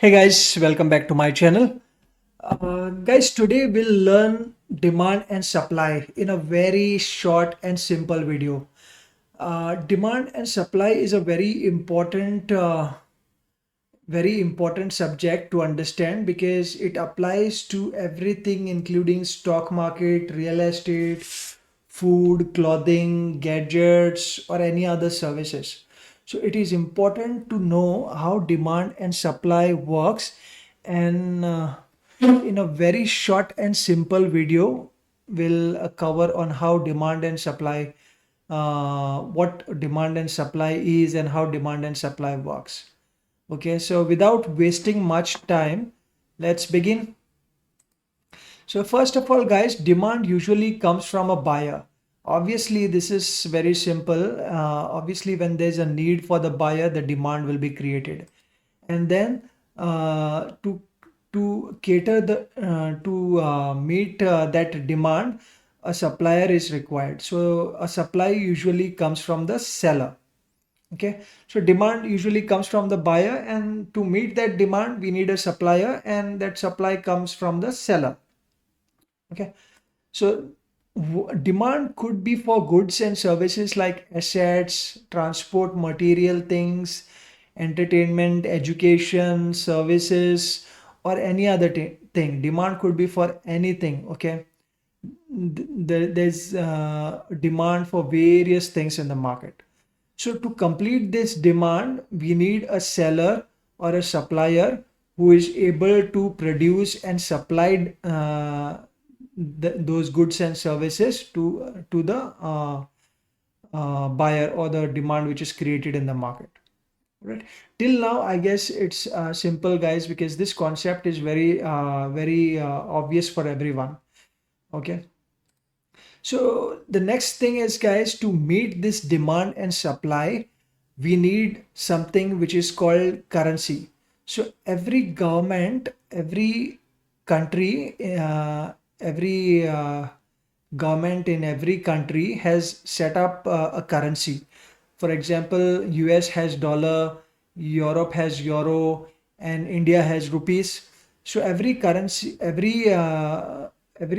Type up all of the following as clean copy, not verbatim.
Hey guys, welcome back to my channel. Guys, today we'll learn demand and supply in a very short and simple video. Demand and supply is a very important subject to understand because it applies to everything, including stock market, real estate, food, clothing, gadgets, or any other services. So it is important to know how demand and supply works, and in a very short and simple video, we'll cover on how demand and supply, what demand and supply is, and how demand and supply works. Okay, so without wasting much time, let's begin. So first of all, guys, demand usually comes from a buyer. Obviously, this is very simple. Obviously, when there's a need for the buyer, the demand will be created. And then to cater the to meet that demand, a supplier is required. So a supply usually comes from the seller. Okay, so demand usually comes from the buyer, and to meet that demand, we need a supplier, and that supply comes from the seller. Okay, so demand could be for goods and services like assets, transport, material things, entertainment, education, services, or any other thing. Demand could be for anything. Okay, there's demand for various things in the market. So to complete this demand, we need a seller or a supplier who is able to produce and supply those goods and services to the buyer or the demand which is created in the market. Right. Till now, I guess it's simple, guys, because this concept is very obvious for everyone. Okay. So the next thing is, guys, to meet this demand and supply, we need something which is called currency. So every government, country, every government in every country has set up a currency. For example, US has dollar, Europe has euro, and India has rupees. So every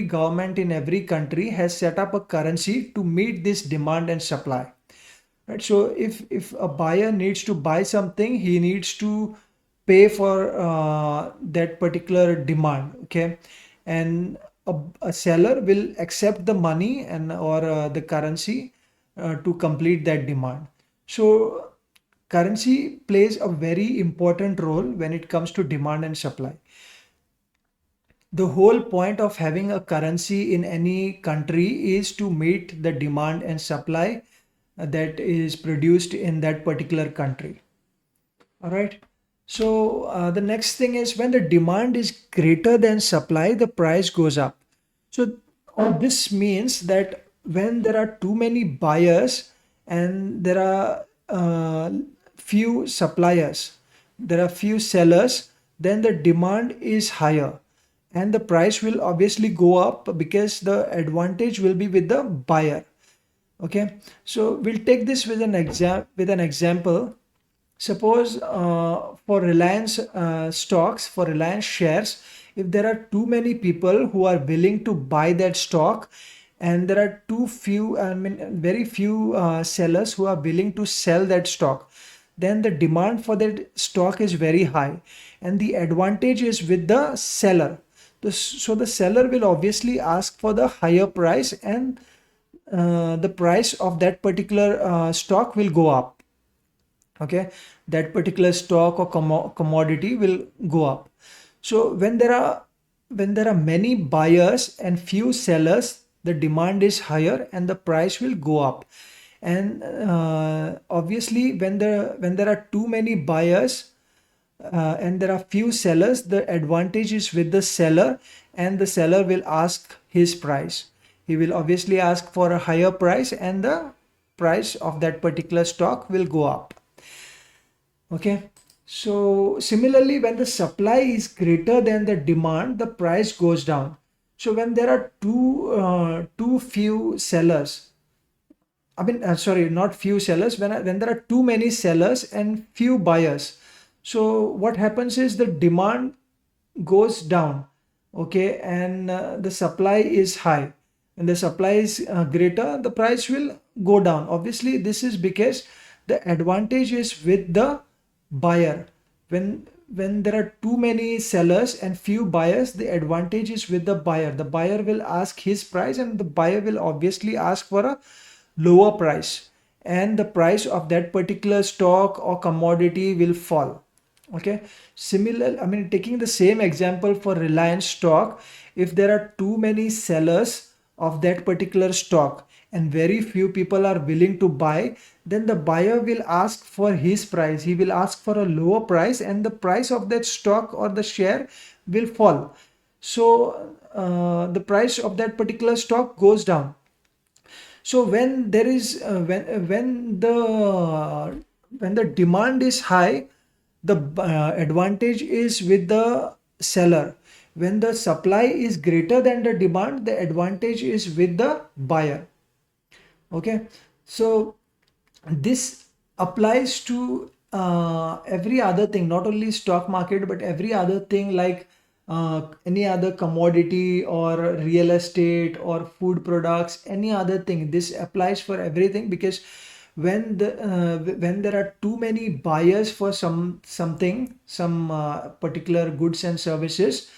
government in every country has set up a currency to meet this demand and supply. Right? So if a buyer needs to buy something, he needs to pay for that particular demand. Okay, and a seller will accept the money and or the currency to complete that demand. So currency plays a very important role when it comes to demand and supply. The whole point of having a currency in any country is to meet the demand and supply that is produced in that particular country. All right. So the next thing is, when the demand is greater than supply, the price goes up. So this means that when there are too many buyers and there are few suppliers, there are few sellers, then the demand is higher and the price will obviously go up because the advantage will be with the buyer. Okay, so we'll take this with an example. Suppose for Reliance stocks, for Reliance shares, if there are too many people who are willing to buy that stock, and there are too few, I mean, very few sellers who are willing to sell that stock, then the demand for that stock is very high, and the advantage is with the seller. So the seller will obviously ask for the higher price, and the price of that particular stock will go up. Okay, that particular stock or commodity will go up. So when there are many buyers and few sellers, the demand is higher and the price will go up. And obviously, when there are too many buyers and there are few sellers, the advantage is with the seller, and the seller will ask his price. He will obviously ask for a higher price, and the price of that particular stock will go up. Okay, so similarly, when the supply is greater than the demand, the price goes down. So when there are too few sellers, I mean, sorry, not few sellers. When there are too many sellers and few buyers, So what happens is the demand goes down, okay, and the supply is high. When the supply is greater, the price will go down. Obviously, this is because the advantage is with the buyer. When there are too many sellers and few buyers, the advantage is with the buyer. The buyer will ask his price, and the buyer will obviously ask for a lower price, and the price of that particular stock or commodity will fall. Okay, similar, I mean, taking the same example for Reliance stock, if there are too many sellers of that particular stock and very few people are willing to buy, then the buyer will ask for his price. He will ask for a lower price, and the price of that stock or the share will fall. So the price of that particular stock goes down. So when there is when the demand is high, the advantage is with the seller. When the supply is greater than the demand, the advantage is with the buyer. Okay, so this applies to every other thing, not only stock market, but every other thing, like any other commodity or real estate or food products, any other thing. This applies for everything, because when there are too many buyers for some particular goods and services,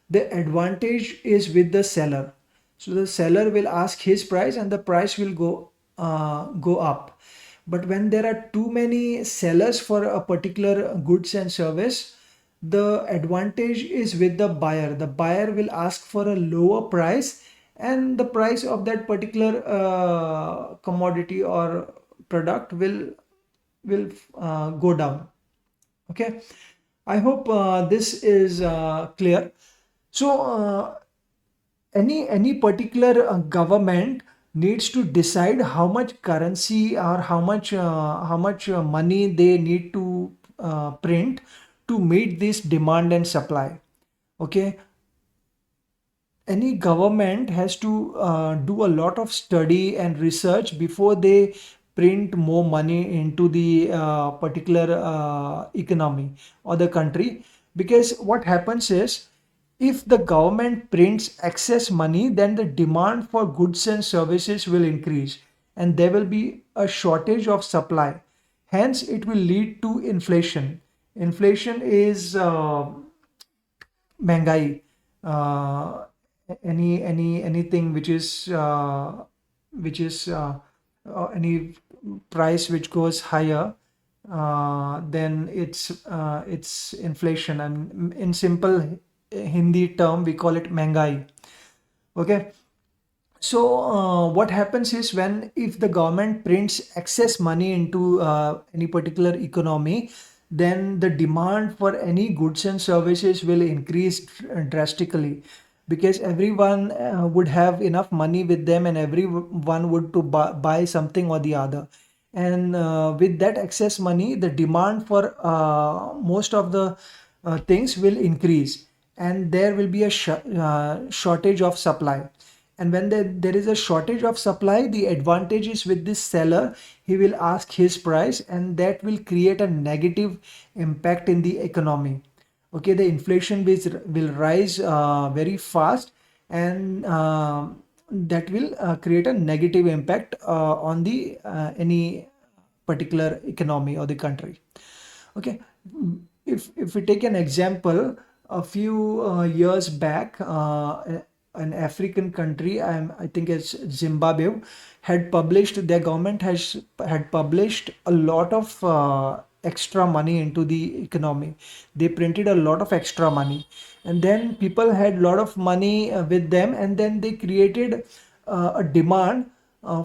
the advantage is with the seller. So the seller will ask his price, and the price will go up. But when there are too many sellers for a particular goods and service, the advantage is with the buyer. The buyer will ask for a lower price, and the price of that particular commodity or product will go down. Okay, I hope this is clear. So any particular government needs to decide how much currency or how much money they need to print to meet this demand and supply. Okay, any government has to do a lot of study and research before they print more money into the particular economy or the country. Because what happens is, if the government prints excess money, then the demand for goods and services will increase, and there will be a shortage of supply. Hence, it will lead to inflation. Inflation is महंगाई, anything which is any price which goes higher, then it's inflation, and in simple Hindi term we call it महंगाई. Okay, so what happens is, when if the government prints excess money into any particular economy, then the demand for any goods and services will increase drastically, because everyone would have enough money with them, and everyone would to buy something or the other. And with that excess money, the demand for most of the things will increase, and there will be a shortage of supply. And when there is a shortage of supply, the advantage is with this seller. He will ask his price, and that will create a negative impact in the economy. Okay, the inflation will rise very fast, and that will create a negative impact on the any particular economy or the country. Okay, if we take an example, a few years back, an African country, I think it's Zimbabwe, had published, their government had published a lot of extra money into the economy. They printed a lot of extra money, and then people had a lot of money with them, and then they created a demand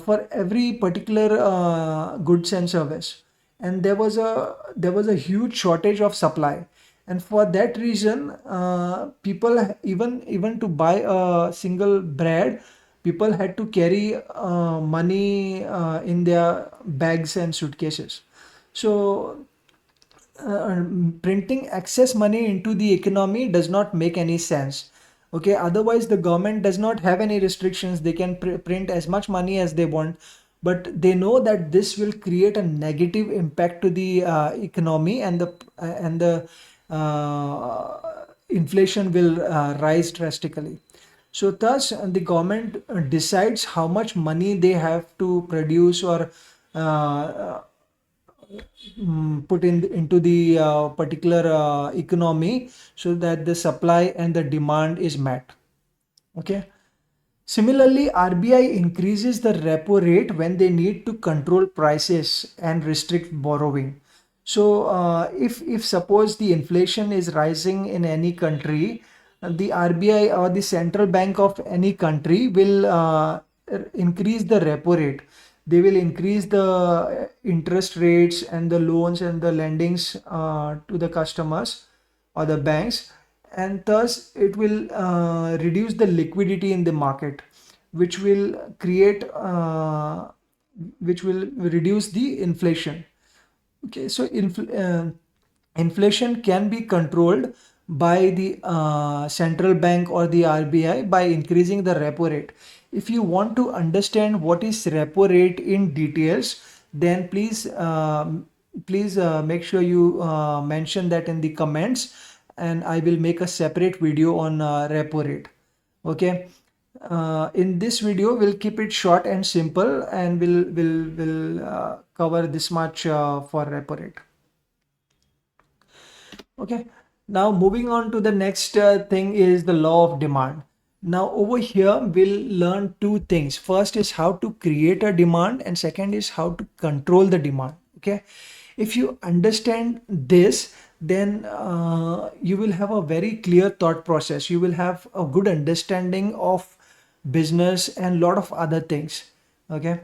for every particular goods and service, and there was a huge shortage of supply. And for that reason, people, even to buy a single bread, people had to carry money in their bags and suitcases. So printing excess money into the economy does not make any sense. Okay, otherwise the government does not have any restrictions. They can print as much money as they want. but they know that this will create a negative impact to the economy, and the inflation will rise drastically. So thus the government decides how much money they have to produce or put in into the particular economy, so that the supply and the demand is met. Okay. Similarly, RBI increases the repo rate when they need to control prices and restrict borrowing. So, if suppose the inflation is rising in any country, the RBI or the central bank of any country will increase the repo rate. They will increase the interest rates and the loans and the lendings to the customers or the banks, and thus it will reduce the liquidity in the market, which will create which will reduce the inflation. Okay, so inflation can be controlled by the central bank or the RBI by increasing the repo rate. If you want to understand what is repo rate in details, then please make sure you mention that in the comments, and I will make a separate video on repo rate. Okay. In this video, we'll keep it short and simple, and we'll cover this much for repo rate. Okay. Now moving on to the next thing is the law of demand. Now over here we'll learn two things. First is how to create a demand, and second is how to control the demand. Okay. If you understand this, then you will have a very clear thought process. You will have a good understanding of business and lot of other things. Okay.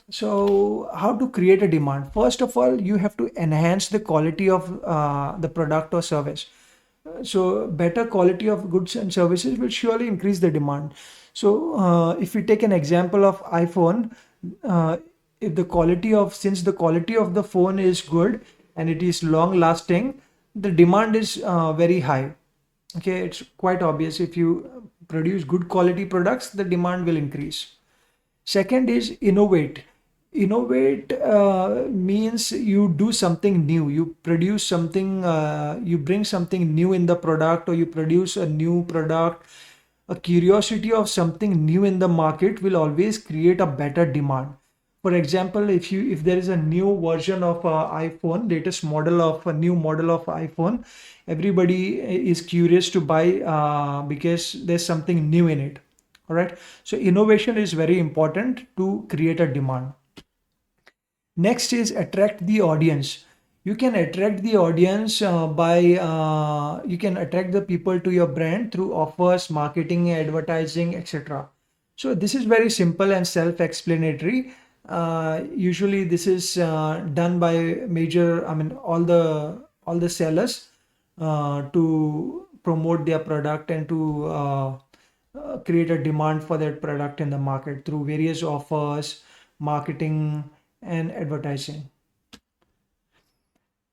So, how to create a demand? First of all, you have to enhance the quality of the product or service. So, better quality of goods and services will surely increase the demand. So, if we take an example of iPhone, uh, if the quality of since the quality of the phone is good and it is long lasting, the demand is very high. Okay, it's quite obvious. If you produce good quality products, the demand will increase. Second is innovate. Innovate means you do something new. You produce something, you bring something new in the product, or you produce a new product. A curiosity of something new in the market will always create a better demand. For example, if there is a new version of iPhone, latest model of a new model of iPhone, everybody is curious to buy because there's something new in it. All right. So innovation is very important to create a demand. Next is attract the audience. You can attract the audience by you can attract the people to your brand through offers, marketing, advertising, etc. So this is very simple and self-explanatory. Usually this is done by major, I mean, all the sellers to promote their product and to create a demand for that product in the market through various offers, marketing, and advertising.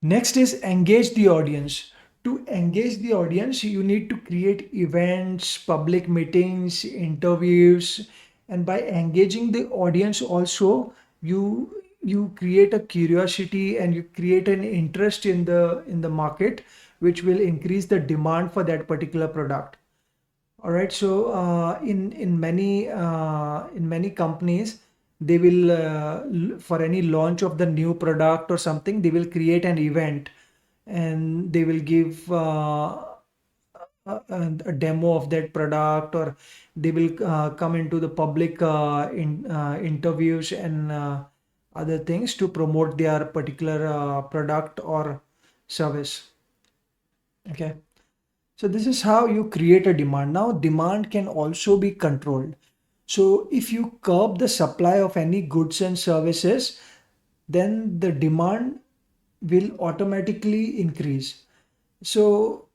Next is engage the audience. To engage the audience, you need to create events, public meetings, interviews, and by engaging the audience also, you create a curiosity and you create an interest in the market, which will increase the demand for that particular product. All right. So in many companies, they will for any launch of the new product or something, they will create an event, and they will give a demo of that product, or they will come into the public interviews and other things to promote their particular product or service. Okay. So this is how you create a demand. Now, demand can also be controlled. So if you curb the supply of any goods and services, then the demand will automatically increase. So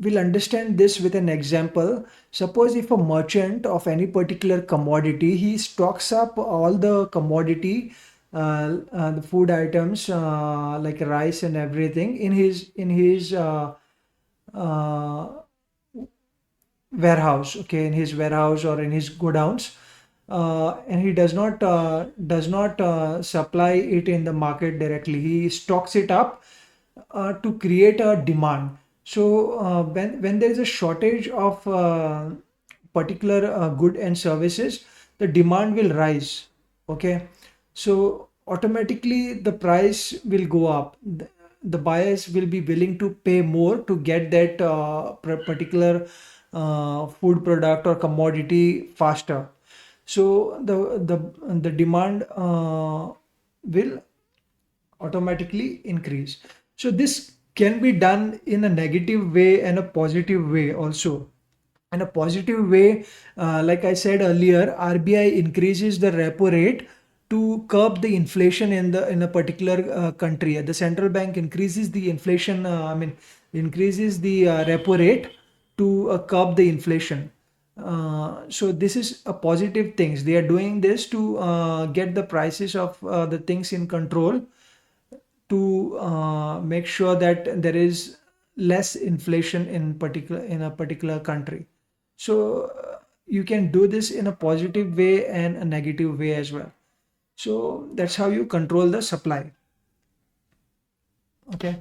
we'll understand this with an example. Suppose if a merchant of any particular commodity, he stocks up all the commodity, the food items like rice and everything in his uh, warehouse, okay, in his warehouse or in his godowns. and he does not supply it in the market directly. He stocks it up to create a demand. So when there is a shortage of particular good and services, the demand will rise. Okay, so automatically the price will go up. The buyers will be willing to pay more to get that particular food product or commodity faster. So the demand will automatically increase. So this can be done in a negative way and a positive way also. In a positive way, like I said earlier, RBI increases the repo rate to curb the inflation in a particular country. The central bank increases the inflation. Increases the repo rate to curb the inflation. So this is a positive things. They are doing this to get the prices of the things in control, to make sure that there is less inflation in a particular country. So you can do this in a positive way and a negative way as well. So that's how you control the supply. Okay,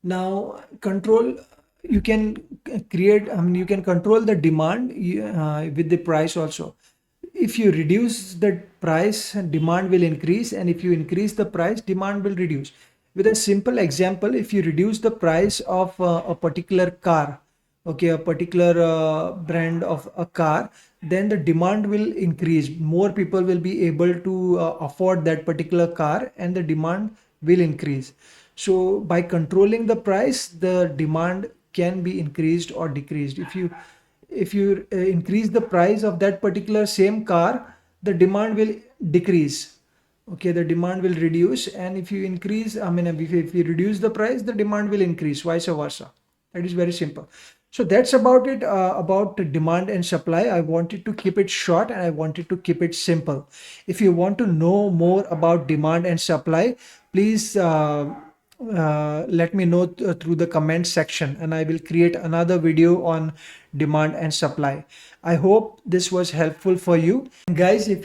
now control, you can create, you can control the demand with the price also. If you reduce the price, demand will increase, and if you increase the price, demand will reduce. With a simple example, if you reduce the price of a particular car, okay, a particular brand of a car, then the demand will increase. More people will be able to afford that particular car, and the demand will increase. So by controlling the price, the demand can be increased or decreased. If you increase the price of that particular same car, the demand will decrease. Okay, the demand will reduce, and if you increase, if you reduce the price, the demand will increase, vice versa. That is very simple. So that's about it, about the demand and supply. I wanted to keep it short and I wanted to keep it simple. If you want to know more about demand and supply, please let me know through the comment section, and I will create another video on demand and supply. I hope this was helpful for you. Guys, if